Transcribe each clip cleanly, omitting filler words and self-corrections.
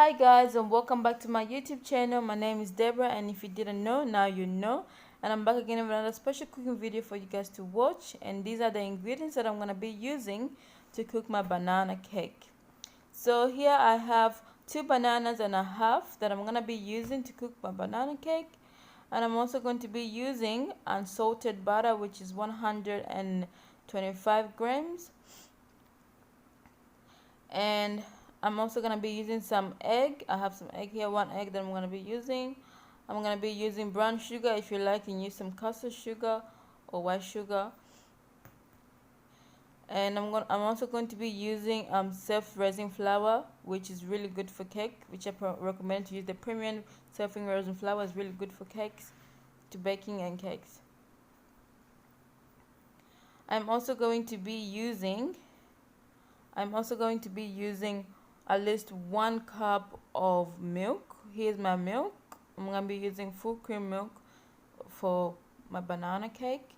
Hi guys, and welcome back to my YouTube channel. My name is Deborah, and if you didn't know, now you know. And I'm back again with another special cooking video for you guys to watch. And these are the ingredients that I'm going to be using to cook my banana cake. So here I have 2.5 bananas that I'm going to be using to cook my banana cake. And I'm also going to be using unsalted butter, which is 125 grams. And I'm also going to be using some egg. I have some egg here, 1 egg that I'm going to be using. I'm going to be using brown sugar. If you like, you can use some caster sugar or white sugar. And I'm also going to be using self-raising flour, which is really good for cake, which I recommend to use. The premium self-raising flour is really good for cakes, to baking and cakes. I'm also going to be using at least 1 cup of milk. Here's my milk. I'm going to be using full cream milk for my banana cake.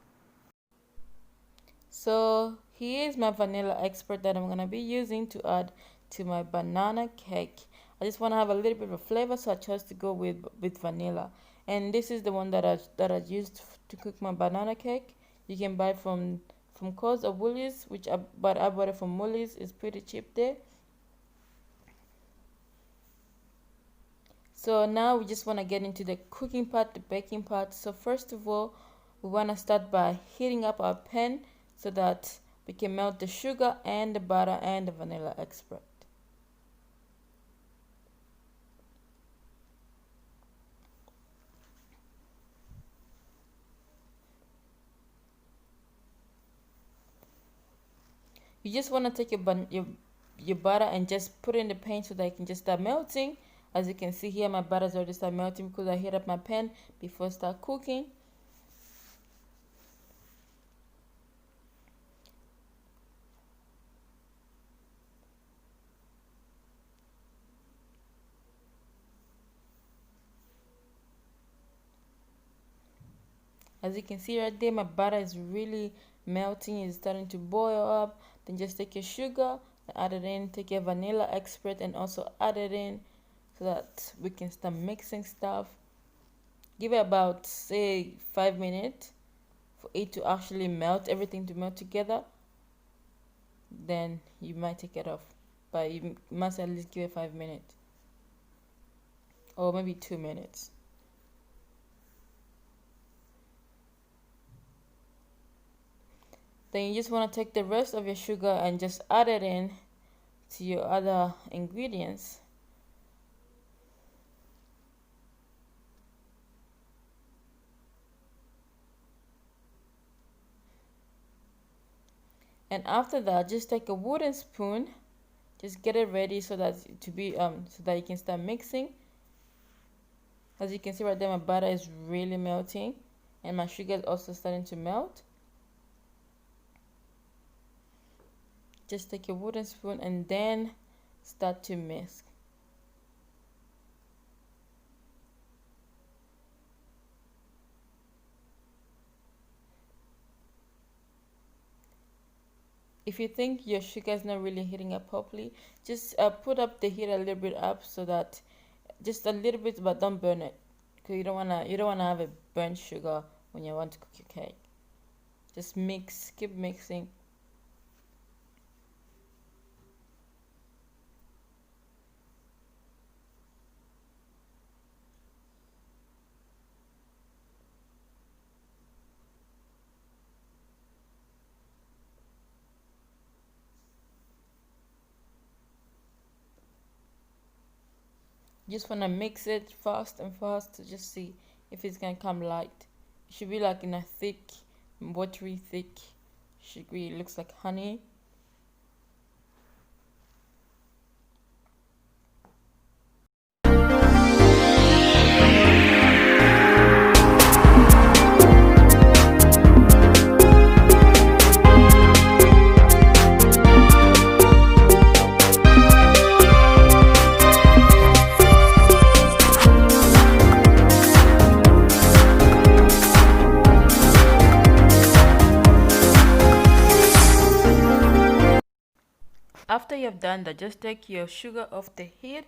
So here's my vanilla extract that I'm going to be using to add to my banana cake. I just want to have a little bit of flavor, so I chose to go with vanilla. And this is the one that I used to cook my banana cake. You can buy from Coles or Woolies, I bought it from Woolies. It's pretty cheap there. So now we just want to get into the cooking part, the baking part. So first of all, we want to start by heating up our pan so that we can melt the sugar and the butter and the vanilla extract. You just want to take your butter and just put it in the pan so that it can just start melting. As you can see here, my butter's already started melting because I heat up my pan before I start cooking. As you can see right there, my butter is really melting. It's starting to boil up. Then just take your sugar, add it in, take your vanilla extract and also add it in so that we can start mixing stuff. Give it about, say, 5 minutes for it to actually melt, everything to melt together. Then you might take it off, but you must at least give it 5 minutes or maybe 2 minutes. Then you just want to take the rest of your sugar and just add it in to your other ingredients. And after that, just take a wooden spoon, just get it ready so that so that you can start mixing. As you can see right there, my butter is really melting and my sugar is also starting to melt. Just take a wooden spoon and then start to mix. If you think your sugar is not really heating up properly, just put up the heat a little bit up so that just a little bit, but don't burn it, because you don't wanna have a burnt sugar when you want to cook your cake. Just mix, keep mixing. Just want to mix it fast and fast to just see if it's gonna come light. It should be like in a thick, watery, thick sugary. It looks like honey. After you've done that, just take your sugar off the heat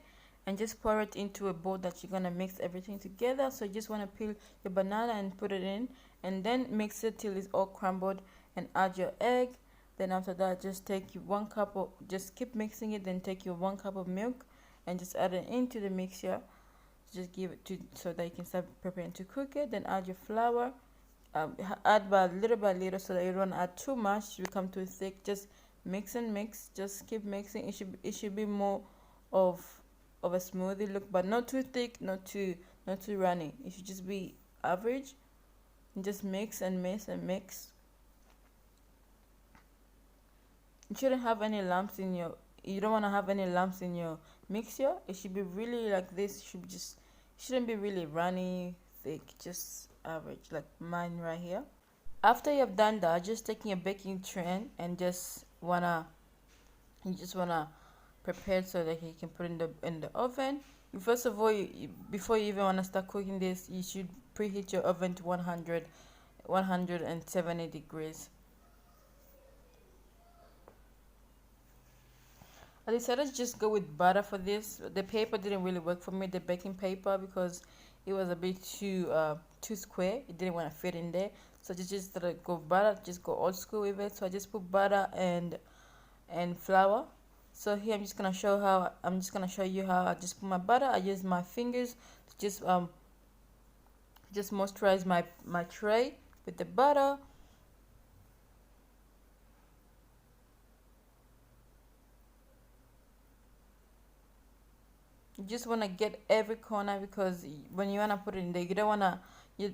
and just pour it into a bowl that you're gonna mix everything together. So you just want to peel your banana and put it in, and then mix it till it's all crumbled, and add your egg. Then after that, just take you 1 cup of, just keep mixing it, then take your 1 cup of milk and just add it into the mixture. Just give it to, so that you can start preparing to cook it. Then add your flour, add by little so that you don't add too much to become too thick. Just mix and mix, just keep mixing. It should be more of a smoothie look, but not too thick, not too runny. It should just be average. And just mix and mix and mix. You shouldn't have any lumps in your, you don't want to have any lumps in your mixture. It should be really like this. Shouldn't be really runny, thick, just average, like mine right here. After you have done that, just taking a baking tray and you just wanna prepare so that you can put in the oven. First of all, before you even want to start cooking this, you should preheat your oven to 170 degrees. I decided to just go with butter for this. The paper didn't really work for me, the baking paper, because it was a bit too square. It didn't want to fit in there. So just go butter, just go old school with it. So I just put butter and flour. So here I'm just gonna show you how I just put my butter. I use my fingers to just moisturize my tray with the butter. You just want to get every corner, because when you want to put it in there, you don't want to,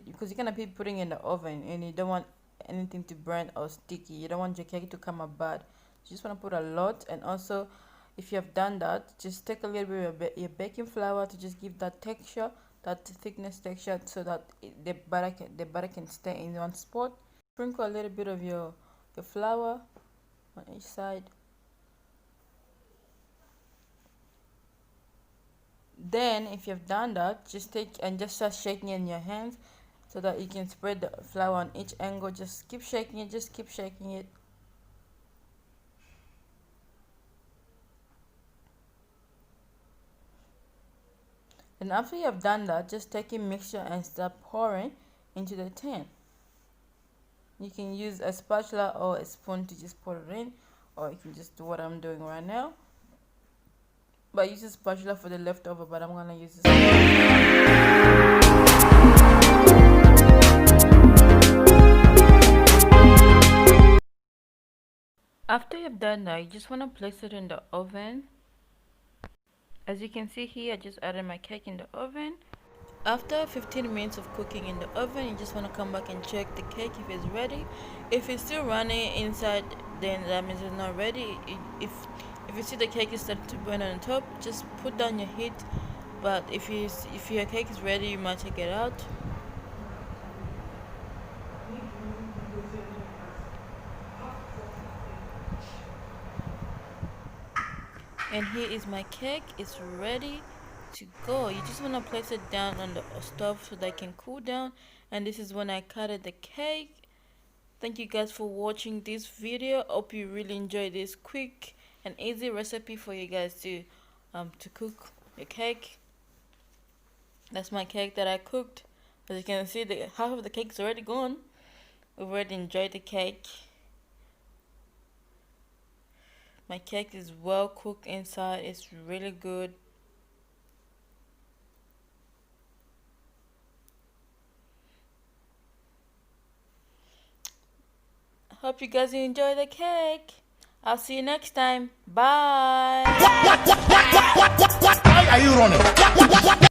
because you're going to be putting it in the oven and you don't want anything to burn or sticky. You don't want your cake to come out bad. You just want to put a lot. And also, if you have done that, just take a little bit of your baking flour to just give that texture, that thickness texture, so that the butter can stay in one spot. Sprinkle a little bit of your flour on each side. Then if you've done that, just take and just start shaking in your hands so that you can spread the flour on each angle. Just keep shaking it, just keep shaking it. And after you have done that, just take a mixture and start pouring into the tin. You can use a spatula or a spoon to just pour it in, or you can just do what I'm doing right now. But I use a spatula for the leftover, but I'm gonna use this. After you've done that, you just want to place it in the oven. As you can see here, I just added my cake in the oven. After 15 minutes of cooking in the oven, you just want to come back and check the cake if it's ready. If it's still running inside, then that means it's not ready. If you see the cake is starting to burn on the top, just put down your heat. But if your cake is ready, you might take it out. And here is my cake. It's ready to go. You just want to place it down on the stove so that it can cool down. And this is when I cut the cake. Thank you guys for watching this video. Hope you really enjoyed this quick and easy recipe for you guys to cook your cake. That's my cake that I cooked. As you can see, half of the cake is already gone. We've already enjoyed the cake. My cake is well cooked inside. It's really good. Hope you guys enjoy the cake. I'll see you next time. Bye. Why are you running?